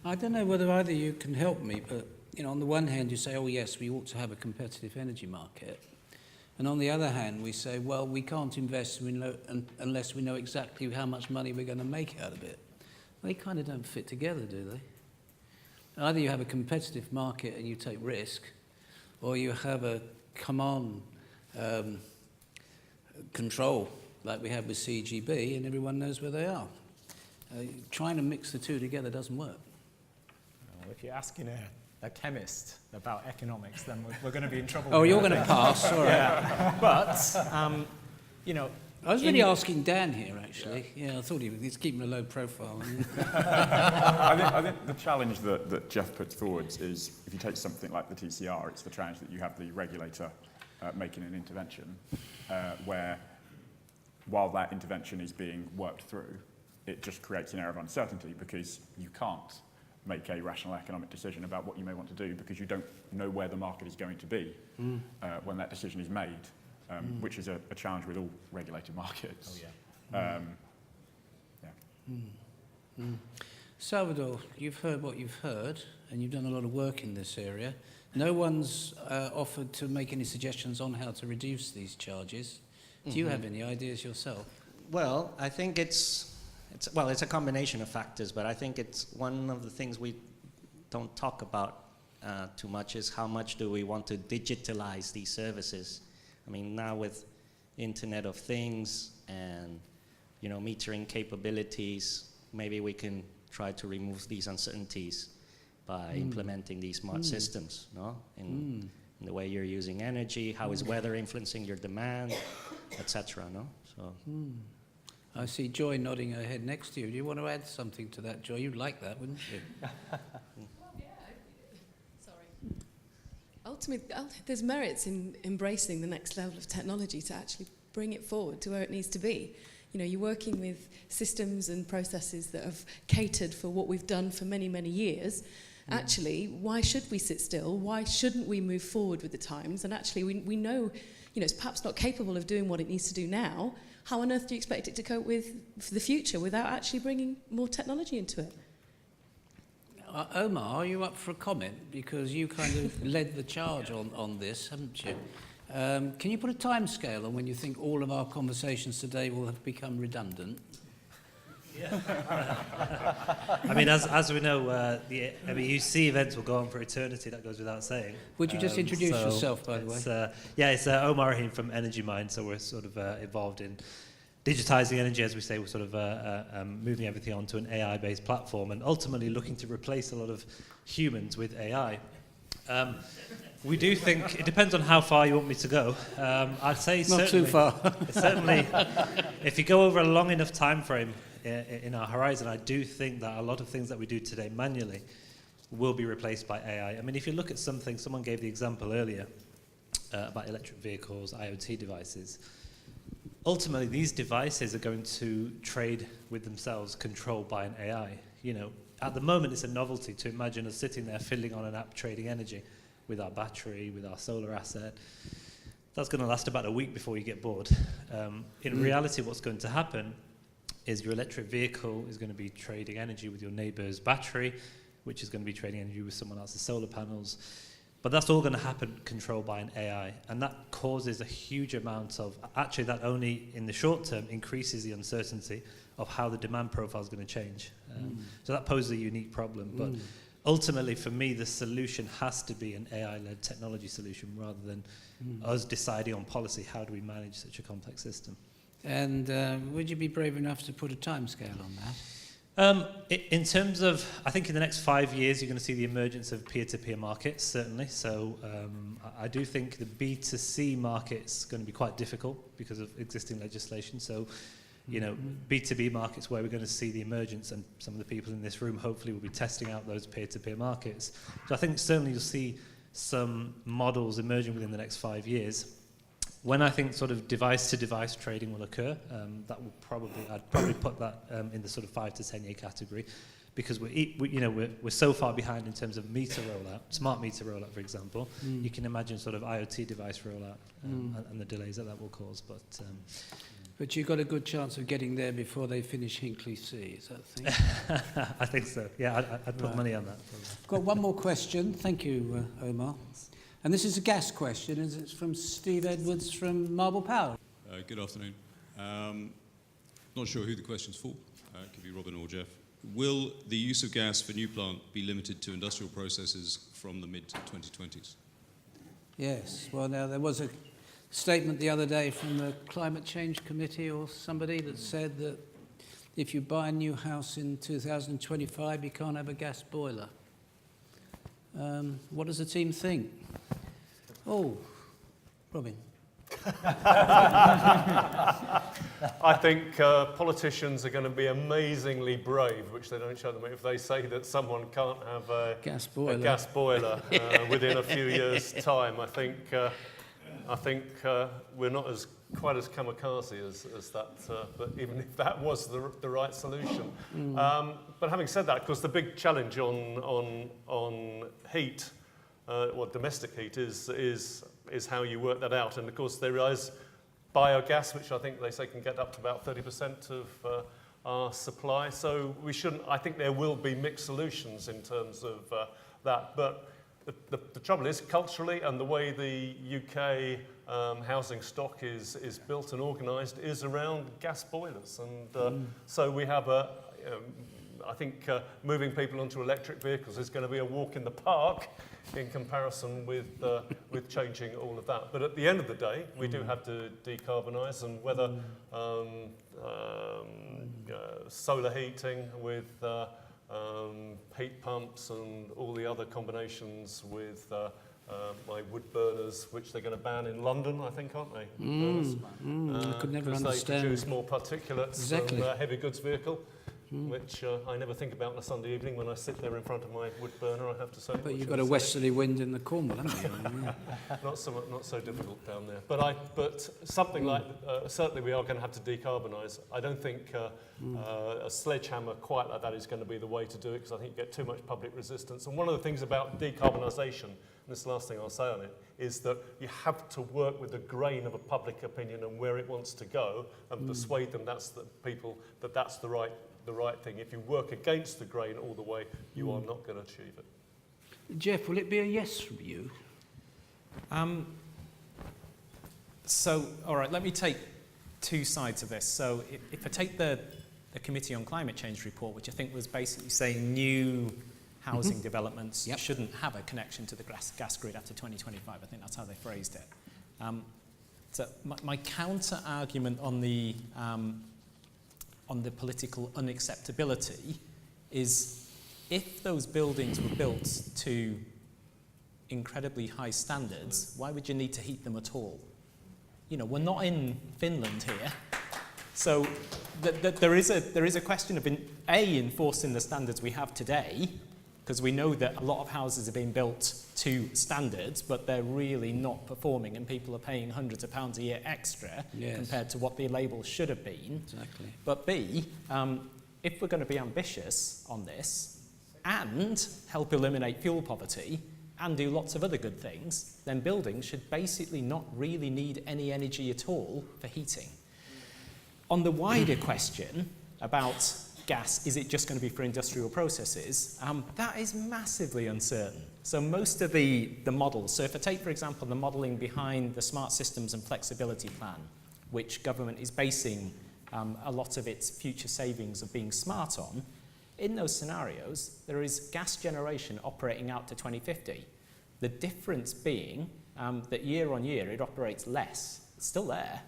I don't know whether either of you can help me, but you know, on the one hand, you say, oh yes, we ought to have a competitive energy market. And on the other hand, we say, well, we can't invest unless we know exactly how much money we're going to make out of it. They kind of don't fit together, do they? Either you have a competitive market and you take risk, or you have a command control like we have with CGB, and everyone knows where they are. Trying to mix the two together doesn't work. Well, if you're asking a chemist about economics, then we're going to be in trouble. Oh, you're going to pass, all right. Yeah. But, you know... I was really asking Dan here, actually. Yeah, I thought he's keeping a low profile. I think the challenge that Jeff puts forward is, if you take something like the TCR, it's the challenge that you have the regulator making an intervention where, while that intervention is being worked through, it just creates an air of uncertainty because you can't make a rational economic decision about what you may want to do because you don't know where the market is going to be when that decision is made, which is a challenge with all regulated markets. Oh, yeah. Salvador, you've heard what you've heard, and you've done a lot of work in this area. No one's offered to make any suggestions on how to reduce these charges. Do you have any ideas yourself? Well, I think it's a combination of factors, but I think it's one of the things we don't talk about too much is how much do we want to digitalize these services. I mean, now with Internet of Things and, you know, metering capabilities, maybe we can try to remove these uncertainties by implementing these smart systems, no? In the way you're using energy, how is weather influencing your demand, etc. No? So. I see Joy nodding her head next to you. Do you want to add something to that, Joy? You'd like that, wouldn't you? Sorry. Ultimately, there's merits in embracing the next level of technology to actually bring it forward to where it needs to be. You know, you're working with systems and processes that have catered for what we've done for many, many years. Actually, why should we sit still? Why shouldn't we move forward with the times? And actually, we know, you know, it's perhaps not capable of doing what it needs to do now. How on earth do you expect it to cope with for the future without actually bringing more technology into it? Omar, are you up for a comment? Because you kind of led the charge on this, haven't you? Can you put a time scale on when you think all of our conversations today will have become redundant? I mean, as we know, the MEUC events will go on for eternity. That goes without saying. Would you just introduce yourself, by the way? It's Omar Rahim from Energy Mind. So we're sort of involved in digitizing energy, as we say. We're sort of moving everything onto an AI-based platform and ultimately looking to replace a lot of humans with AI. We do think it depends on how far you want me to go. I'd say not too far. Certainly, if you go over a long enough time frame in our horizon, I do think that a lot of things that we do today manually will be replaced by AI. I mean, if you look at something, someone gave the example earlier about electric vehicles, IoT devices. Ultimately, these devices are going to trade with themselves, controlled by an AI. You know, at the moment, it's a novelty to imagine us sitting there fiddling on an app trading energy with our battery, with our solar asset. That's going to last about a week before you get bored. In reality, what's going to happen is your electric vehicle is going to be trading energy with your neighbor's battery, which is going to be trading energy with someone else's solar panels. But that's all going to happen controlled by an AI. And that causes a huge amount of, actually that only in the short term increases the uncertainty of how the demand profile is going to change. So that poses a unique problem. But ultimately, for me, the solution has to be an AI-led technology solution rather than us deciding on policy. How do we manage such a complex system? And would you be brave enough to put a timescale on that? In terms of, I think in the next 5 years, you're going to see the emergence of peer-to-peer markets, certainly. So I do think the B2C market's going to be quite difficult because of existing legislation. So, you know, B2B markets where we're going to see the emergence, and some of the people in this room hopefully will be testing out those peer-to-peer markets. So I think certainly you'll see some models emerging within the next 5 years. When I think sort of device-to-device trading will occur, that will probably, I'd probably put that in the sort of 5 to 10 year category, because we're so far behind in terms of meter rollout, smart meter rollout, for example. You can imagine sort of IoT device rollout and the delays that will cause. But you've got a good chance of getting there before they finish Hinkley C, is that the thing? I think so. Yeah, I'd put money on that. Got one more question. Thank you, Omar. And this is a gas question, and it's from Steve Edwards from Marble Power. Good afternoon. Not sure who the question's for. It could be Robin or Jeff. Will the use of gas for new plant be limited to industrial processes from the mid-2020s? Yes. Well, now, there was a statement the other day from the Climate Change Committee or somebody that said that if you buy a new house in 2025, you can't have a gas boiler. What does the team think? Oh, Robin. I think politicians are going to be amazingly brave, which they don't show them, if they say that someone can't have a gas boiler within a few years' time. I think we're not quite as kamikaze as that, but even if that was the right solution. But having said that, of course, the big challenge on heat, domestic heat, is how you work that out. And of course, there is biogas, which I think they say can get up to about 30% of our supply. So I think there will be mixed solutions in terms of that. But the trouble is, culturally, and the way the UK housing stock is built and organised is around gas boilers. And so we have I think moving people onto electric vehicles is going to be a walk in the park in comparison with changing all of that. But at the end of the day, we do have to decarbonise, and whether solar heating with heat pumps and all the other combinations with my wood burners, which they're going to ban in London, I think, aren't they? I could never understand. Because they produce more particulates Exactly. than a heavy goods vehicle. Which I never think about on a Sunday evening when I sit there in front of my wood burner, I have to say. But you've got a westerly wind in the Cornwall, haven't you? Not so difficult down there. But something like, certainly we are going to have to decarbonise. I don't think a sledgehammer quite like that is going to be the way to do it, because I think you get too much public resistance. And one of the things about decarbonisation, and this is the last thing I'll say on it, is that you have to work with the grain of a public opinion and where it wants to go, and persuade them that's the right thing. If you work against the grain all the way, you are not going to achieve it. Jeff, will it be a yes from you? So, all right, let me take two sides of this. So if I take the Committee on Climate Change report, which I think was basically saying new housing developments shouldn't have a connection to the gas grid after 2025. I think that's how they phrased it. So my counter-argument on the political unacceptability is, if those buildings were built to incredibly high standards, why would you need to heat them at all? You know, we're not in Finland here. So there is a question of enforcing the standards we have today, because we know that a lot of houses are being built to standards, but they're really not performing, and people are paying hundreds of pounds a year extra compared to what the label should have been. Exactly. But B, if we're going to be ambitious on this and help eliminate fuel poverty and do lots of other good things, then buildings should basically not really need any energy at all for heating. On the wider question about gas, is it just going to be for industrial processes? That is massively uncertain. So most of the models, so if I take, for example, the modelling behind the Smart Systems and Flexibility Plan, which government is basing a lot of its future savings of being smart on, in those scenarios, there is gas generation operating out to 2050. The difference being that year on year it operates less. It's still there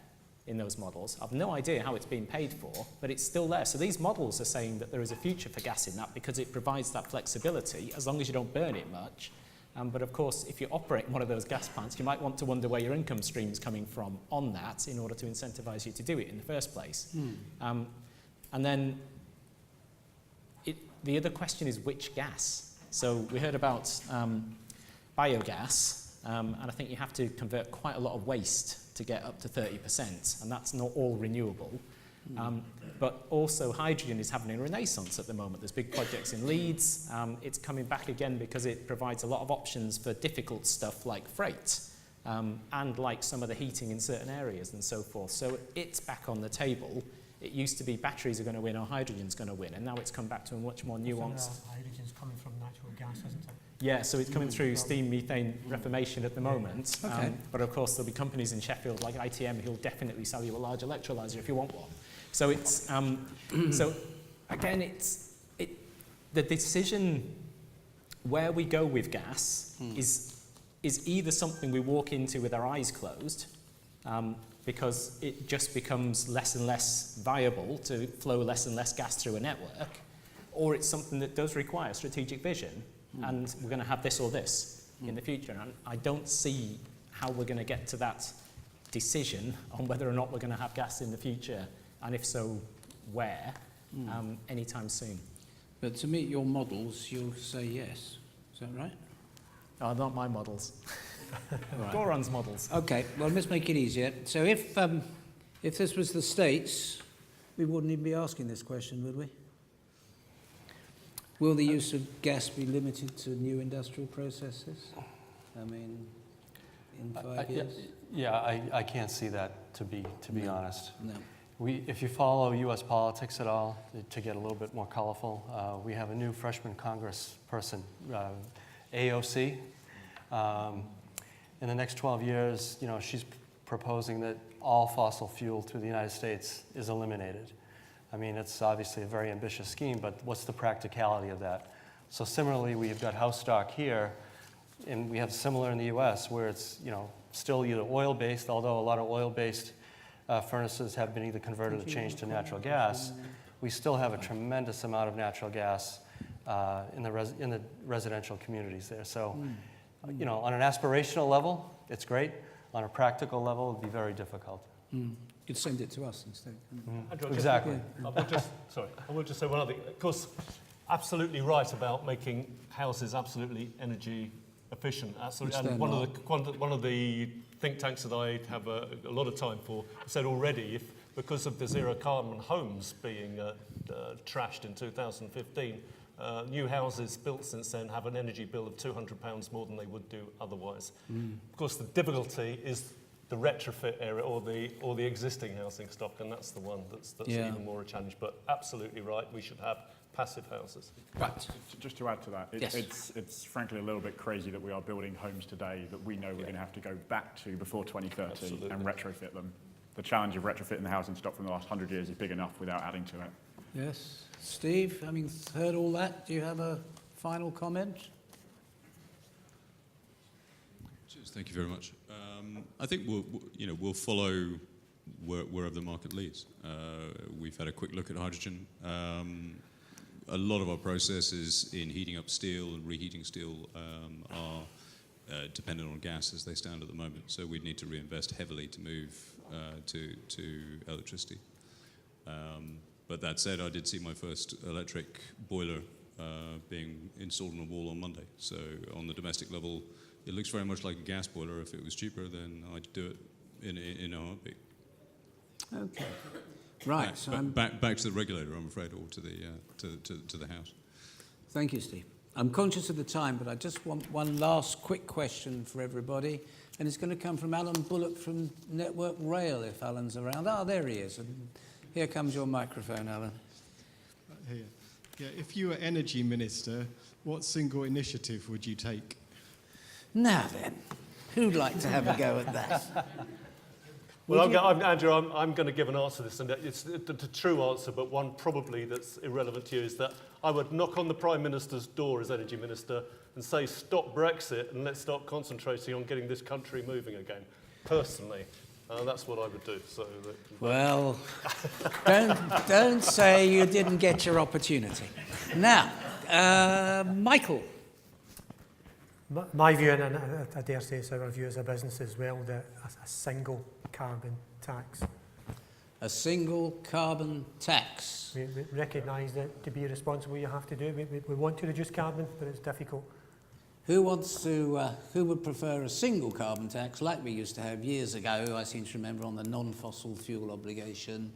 in those models. I've no idea how it's being paid for, but it's still there. So these models are saying that there is a future for gas in that because it provides that flexibility as long as you don't burn it much. But of course, if you operate one of those gas plants, you might want to wonder where your income stream is coming from on that in order to incentivize you to do it in the first place. And then the other question is which gas? So we heard about biogas, and I think you have to convert quite a lot of waste to get up to 30%, and that's not all renewable. But also hydrogen is having a renaissance at the moment. There's big projects in Leeds. It's coming back again because it provides a lot of options for difficult stuff like freight and like some of the heating in certain areas and so forth. So it's back on the table. It used to be batteries are going to win or hydrogen's going to win, and now it's come back to a much more nuanced. Hydrogen's coming from natural gas, isn't it? Yeah, so it's coming through steam methane reformation at the moment. Okay. But of course, there'll be companies in Sheffield like ITM who'll definitely sell you a large electrolyzer if you want one. So it's so again, it's the decision where we go with gas is either something we walk into with our eyes closed, because it just becomes less and less viable to flow less and less gas through a network, or it's something that does require strategic vision, and we're going to have this or this in the future. And I don't see how we're going to get to that decision on whether or not we're going to have gas in the future, and if so, where, anytime soon. But to meet your models, you'll say yes. Is that right? Oh, not my models. Right. Goran's models. Okay, well, let's make it easier. So if this was the States, we wouldn't even be asking this question, would we? Will the use of gas be limited to new industrial processes? I mean, in 5 years? Yeah, I can't see that, to be honest. No. If you follow U.S. politics at all, to get a little bit more colorful, we have a new freshman Congress person, AOC. In the next 12 years, she's proposing that all fossil fuel through the United States is eliminated. I mean, it's obviously a very ambitious scheme, but what's the practicality of that? So similarly, we've got house stock here, and we have similar in the U.S. where it's still either oil-based, although a lot of oil-based furnaces have been either converted or changed to natural gas. We still have a tremendous amount of natural gas in the residential communities there. So, on an aspirational level, it's great. On a practical level, it'd be very difficult. You'd send it to us instead. Exactly. I will just say one other thing. Of course, absolutely right about making houses absolutely energy efficient. Absolutely. And one of the think tanks that I have a lot of time for said already, because of the zero carbon homes being trashed in 2015, new houses built since then have an energy bill of £200 more than they would do otherwise. Of course, the difficulty is the retrofit area or the existing housing stock, and that's the one that's even more a challenge. But absolutely right, we should have passive houses. Right. Just to add to that, Yes. it's frankly a little bit crazy that we are building homes today that we know we're going to have to go back to before 2030 Absolutely. and retrofit them. The challenge of retrofitting the housing stock from the last 100 years is big enough without adding to it. Yes. Steve, having heard all that, do you have a final comment? Cheers, thank you very much. I think we'll follow wherever the market leads. We've had a quick look at hydrogen. A lot of our processes in heating up steel and reheating steel are dependent on gas as they stand at the moment. So we'd need to reinvest heavily to move to electricity. But that said, I did see my first electric boiler being installed on a wall on Monday. So on the domestic level, it looks very much like a gas boiler. If it was cheaper, then I'd do it in a heartbeat. Okay. Right. Back to the regulator, I'm afraid, or to the House. Thank you, Steve. I'm conscious of the time, but I just want one last quick question for everybody, and it's going to come from Alan Bullock from Network Rail, if Alan's around. Ah, there he is. And here comes your microphone, Alan. Right here. Yeah, if you were Energy Minister, what single initiative would you take? Now then, who'd like to have a go at that? Well, Andrew, I'm going to give an answer to this, and it's the true answer, but one probably that's irrelevant to you, is that I would knock on the Prime Minister's door as Energy Minister and say, stop Brexit and let's start concentrating on getting this country moving again, personally. That's what I would do. So well, don't say you didn't get your opportunity. Now, Michael. My view, and I dare say it's our view as a business as well, that a single carbon tax. A single carbon tax. We recognise that to be responsible you have to do it. We want to reduce carbon, but it's difficult. Who wants to? Who would prefer a single carbon tax, like we used to have years ago? I seem to remember on the non-fossil fuel obligation,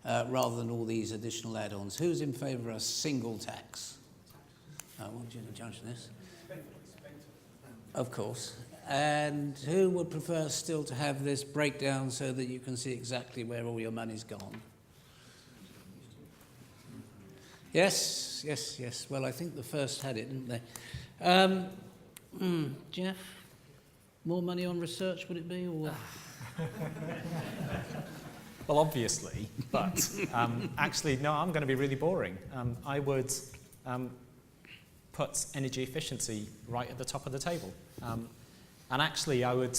rather than all these additional add-ons. Who's in favour of a single tax? I want you to judge this. Of course. And who would prefer still to have this breakdown so that you can see exactly where all your money's gone? Yes, yes, yes. Well, I think the first had it, didn't they? Jeff, more money on research, would it be, or what? Well, obviously, but actually, no, I'm going to be really boring. I would put energy efficiency right at the top of the table. And actually, I would,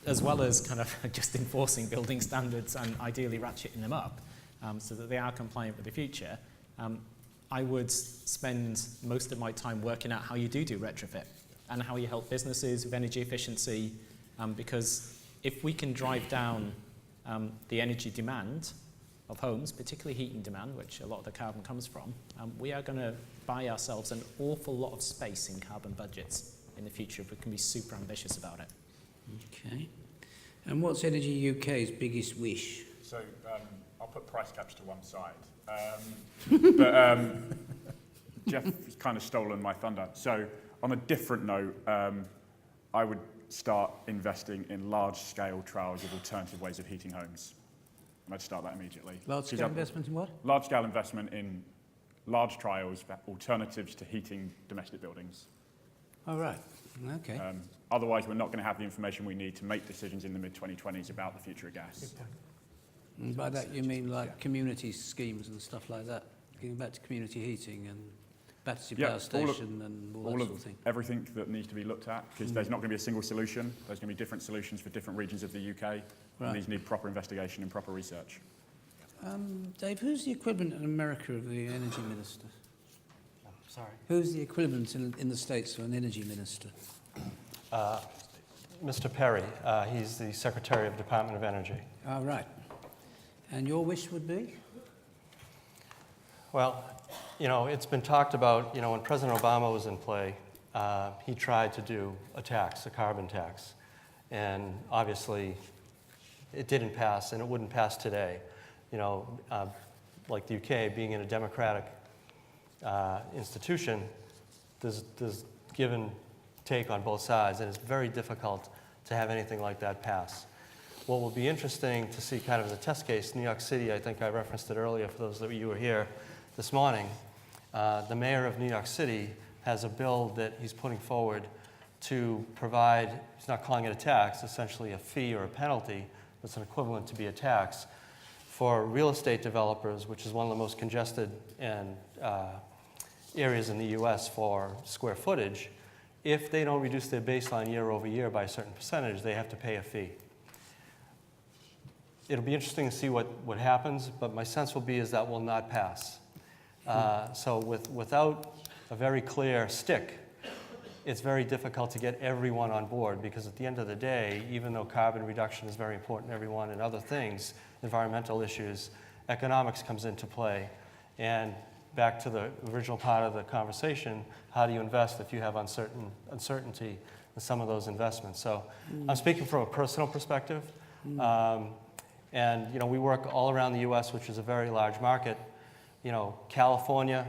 as well as kind of just enforcing building standards and ideally ratcheting them up so that they are compliant with the future, I would spend most of my time working out how you do retrofit and how you help businesses with energy efficiency, because if we can drive down the energy demand of homes, particularly heating demand, which a lot of the carbon comes from, we are going to buy ourselves an awful lot of space in carbon budgets in the future if we can be super ambitious about it. Okay. And what's Energy UK's biggest wish? So I'll put price caps to one side. But Jeff has kind of stolen my thunder. So on a different note, I would start investing in large-scale trials of alternative ways of heating homes. And I'd start that immediately. Large-scale investment in what? Large-scale investment in large trials for alternatives to heating domestic buildings. Oh, right. Okay. Otherwise, we're not going to have the information we need to make decisions in the mid-2020s about the future of gas. And by that you mean like community schemes and stuff like that? Getting back to community heating and battery power station and all that sort of thing? Everything that needs to be looked at, because there's not going to be a single solution. There's going to be different solutions for different regions of the UK. Right. And these need proper investigation and proper research. Dave, who's the equivalent in America of the energy minister? Sorry. Who's the equivalent in the States of an energy minister? Mr. Perry, he's the Secretary of Department of Energy. Oh, right. And your wish would be? Well, you know, it's been talked about, you know, when President Obama was in play, he tried to do a tax, a carbon tax. And obviously, it didn't pass, and it wouldn't pass today. You know, like the UK, being in a democratic institution, there's give and take on both sides, and it's very difficult to have anything like that pass. What will be interesting to see kind of as a test case, New York City, I think I referenced it earlier for those of you who were here this morning, the mayor of New York City has a bill that he's putting forward to provide, he's not calling it a tax, essentially a fee or a penalty that's an equivalent to be a tax for real estate developers, which is one of the most congested and areas in the US for square footage. If they don't reduce their baseline year over year by a certain percentage, they have to pay a fee. It'll be interesting to see what happens, but my sense will be is that will not pass. So without a very clear stick, it's very difficult to get everyone on board, because at the end of the day, even though carbon reduction is very important to everyone and other things, environmental issues, economics comes into play. And back to the original part of the conversation, how do you invest if you have uncertainty in some of those investments? So I'm speaking from a personal perspective. And you know, we work all around the US, which is a very large market. You know, California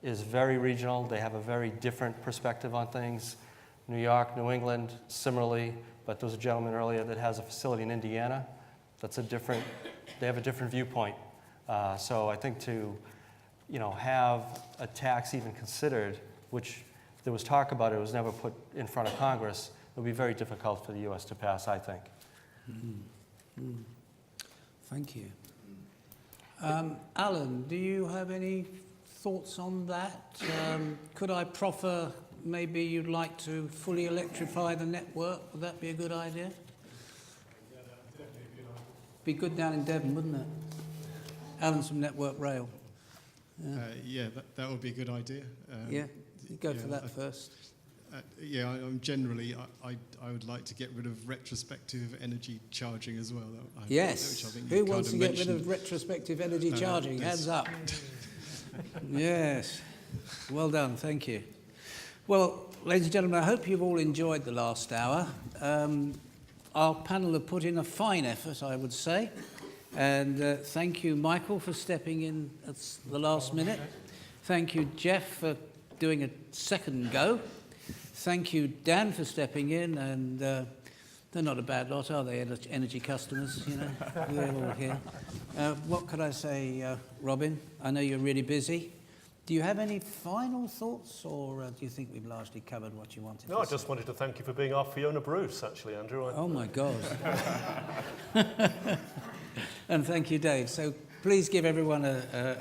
is very regional. They have a very different perspective on things. New York, New England, similarly, but there was a gentleman earlier that has a facility in Indiana. That's a different, they have a different viewpoint. So I think to, you know, have a tax even considered, which there was talk about, it was never put in front of Congress, it would be very difficult for the US to pass, I think. Thank you. Alan, do you have any thoughts on that? Could I proffer maybe you'd like to fully electrify the network? Would that be a good idea? Be good down in Devon, wouldn't it? Alan's from Network Rail. Yeah, that would be a good idea. Yeah, go for that first. I'm generally, I would like to get rid of retrospective energy charging as well. Yes. Which I think Who you kind wants of to get rid mentioned. of retrospective energy charging? there's- Hands up. Yes. Well done. Thank you. Well, ladies and gentlemen, I hope you've all enjoyed the last hour. Our panel have put in a fine effort, I would say. And thank you, Michael, for stepping in at the last minute. Thank you, Jeff, for doing a second go. Thank you, Dan, for stepping in. And they're not a bad lot, are they, energy customers? You know, we're all here. What could I say, Robin? I know you're really busy. Do you have any final thoughts, or do you think we've largely covered what you wanted No, to I say? just wanted to thank you for being our Fiona Bruce, actually, Andrew. Oh, my God. And thank you, Dave. So please give everyone a